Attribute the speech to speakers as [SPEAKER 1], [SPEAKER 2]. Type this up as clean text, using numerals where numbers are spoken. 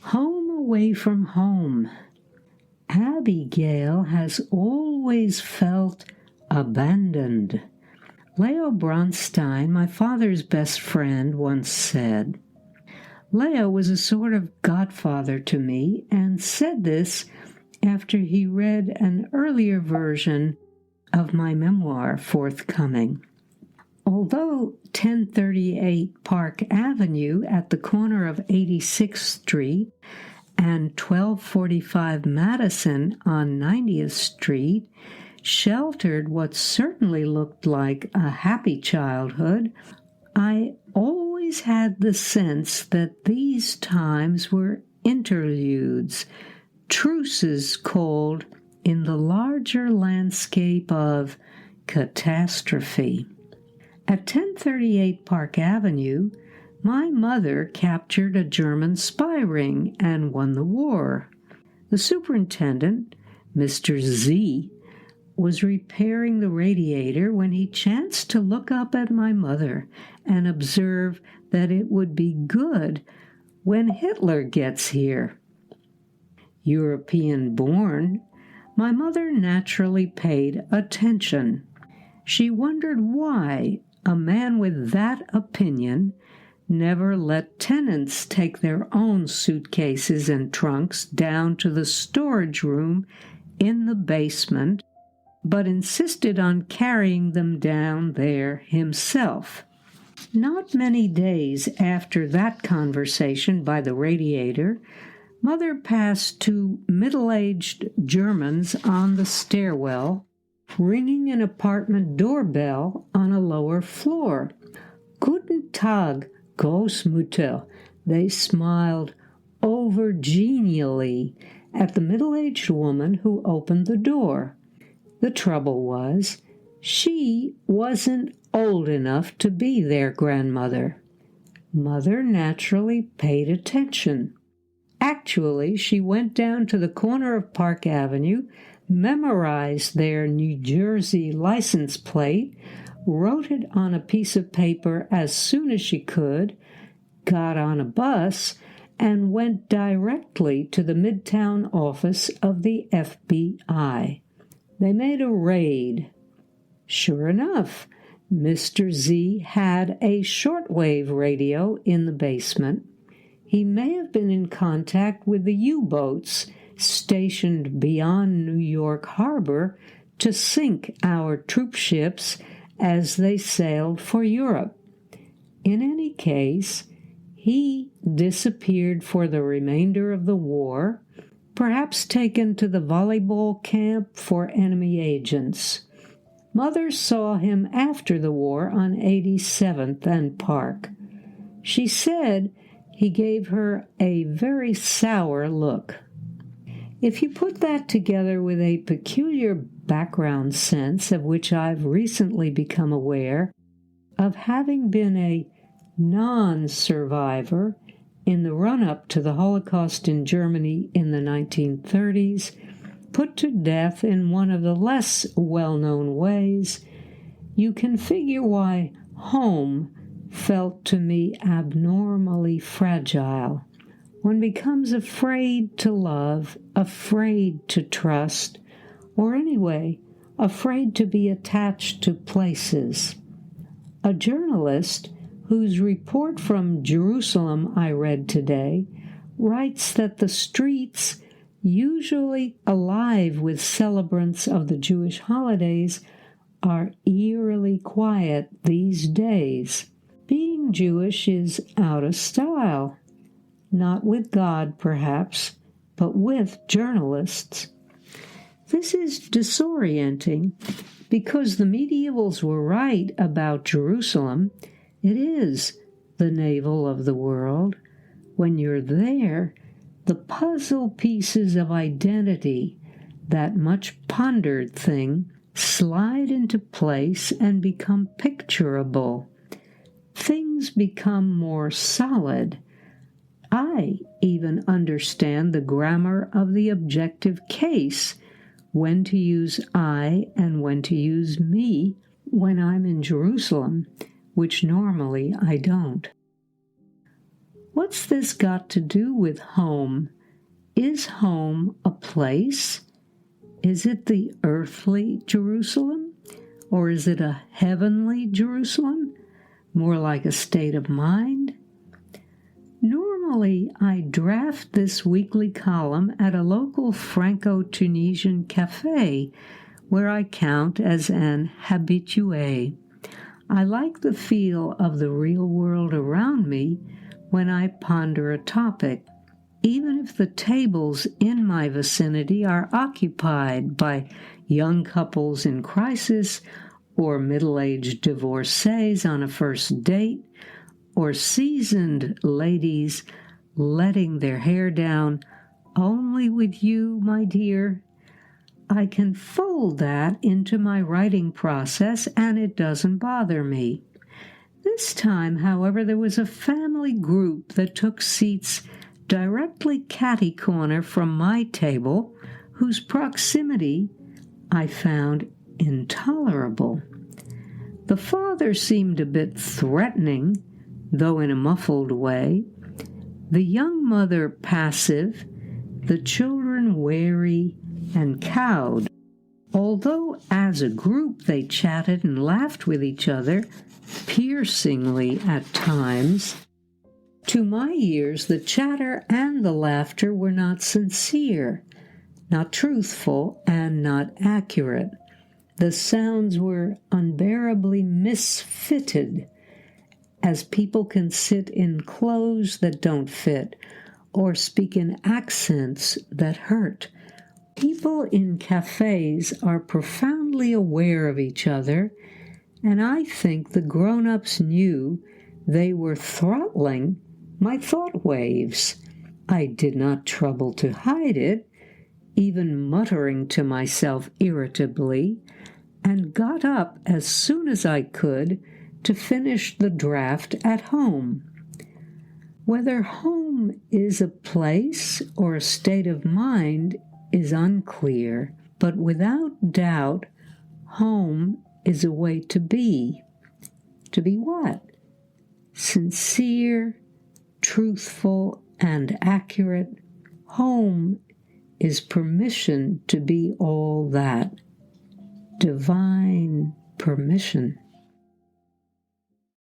[SPEAKER 1] Home away from home. Abigail has always felt abandoned. Leo Bronstein, my father's best friend, once said, Leo was a sort of godfather to me, and said this after he read an earlier version of my memoir forthcoming. Although 1038 Park Avenue at the corner of 86th Street and 1245 Madison on 90th Street sheltered what certainly looked like a happy childhood, I always had the sense that these times were interludes, truces called in the larger landscape of catastrophe. At 1038 Park Avenue, my mother captured a German spy ring and won the war. The superintendent, Mr. Z, was repairing the radiator when he chanced to look up at my mother and observe that it would be good when Hitler gets here. European-born, my mother naturally paid attention. She wondered why a man with that opinion never let tenants take their own suitcases and trunks down to the storage room in the basement, but insisted on carrying them down there himself. Not many days after that conversation by the radiator, Mother passed two middle-aged Germans on the stairwell, ringing an apartment doorbell on a lower floor. Guten Tag, Großmutter. They smiled over-genially at the middle-aged woman who opened the door. The trouble was, she wasn't old enough to be their grandmother. Mother naturally paid attention. Actually, she went down to the corner of Park Avenue, memorized their New Jersey license plate, wrote it on a piece of paper as soon as she could, got on a bus, and went directly to the Midtown office of the FBI. They made a raid. Sure enough, Mr. Z had a shortwave radio in the basement. He may have been in contact with the U-boats stationed beyond New York Harbor to sink our troop ships as they sailed for Europe. In any case, he disappeared for the remainder of the war, perhaps taken to the volleyball camp for enemy agents. Mother saw him after the war on 87th and Park. She said he gave her a very sour look. If you put that together with a peculiar background sense of which I've recently become aware, of having been a non-survivor in the run-up to the Holocaust in Germany in the 1930s, put to death in one of the less well-known ways, you can figure why home felt to me abnormally fragile. One becomes afraid to love, afraid to trust, or anyway, afraid to be attached to places. A journalist whose report from Jerusalem I read today writes that the streets, usually alive with celebrants of the Jewish holidays, are eerily quiet these days. Being Jewish is out of style. Not with God, perhaps, but with journalists. This is disorienting because the medievals were right about Jerusalem. It is the navel of the world. When you're there, the puzzle pieces of identity, that much pondered thing, slide into place and become picturable. Things become more solid. I even understand the grammar of the objective case, when to use I and when to use me when I'm in Jerusalem, which normally I don't. What's this got to do with home? Is home a place? Is it the earthly Jerusalem? Or is it a heavenly Jerusalem? More like a state of mind? Normally, I draft this weekly column at a local Franco-Tunisian café where I count as an habitué. I like the feel of the real world around me when I ponder a topic, even if the tables in my vicinity are occupied by young couples in crisis, or middle-aged divorcees on a first date, or seasoned ladies letting their hair down. Only with you, my dear. I can fold that into my writing process, and it doesn't bother me. This time, however, there was a family group that took seats directly catty-corner from my table, whose proximity I found intolerable. The father seemed a bit threatening, though in a muffled way, the young mother passive, the children wary and cowed, although as a group they chatted and laughed with each other, piercingly at times. To my ears, the chatter and the laughter were not sincere, not truthful, and not accurate. The sounds were unbearably misfitted, as people can sit in clothes that don't fit, or speak in accents that hurt. People in cafes are profoundly aware of each other, and I think the grown-ups knew they were throttling my thought waves. I did not trouble to hide it, even muttering to myself irritably, and got up as soon as I could to finish the draft at home. Whether home is a place or a state of mind is unclear, but without doubt, home is a way to be. To be what? Sincere, truthful, and accurate. Home is permission to be all that. Divine permission.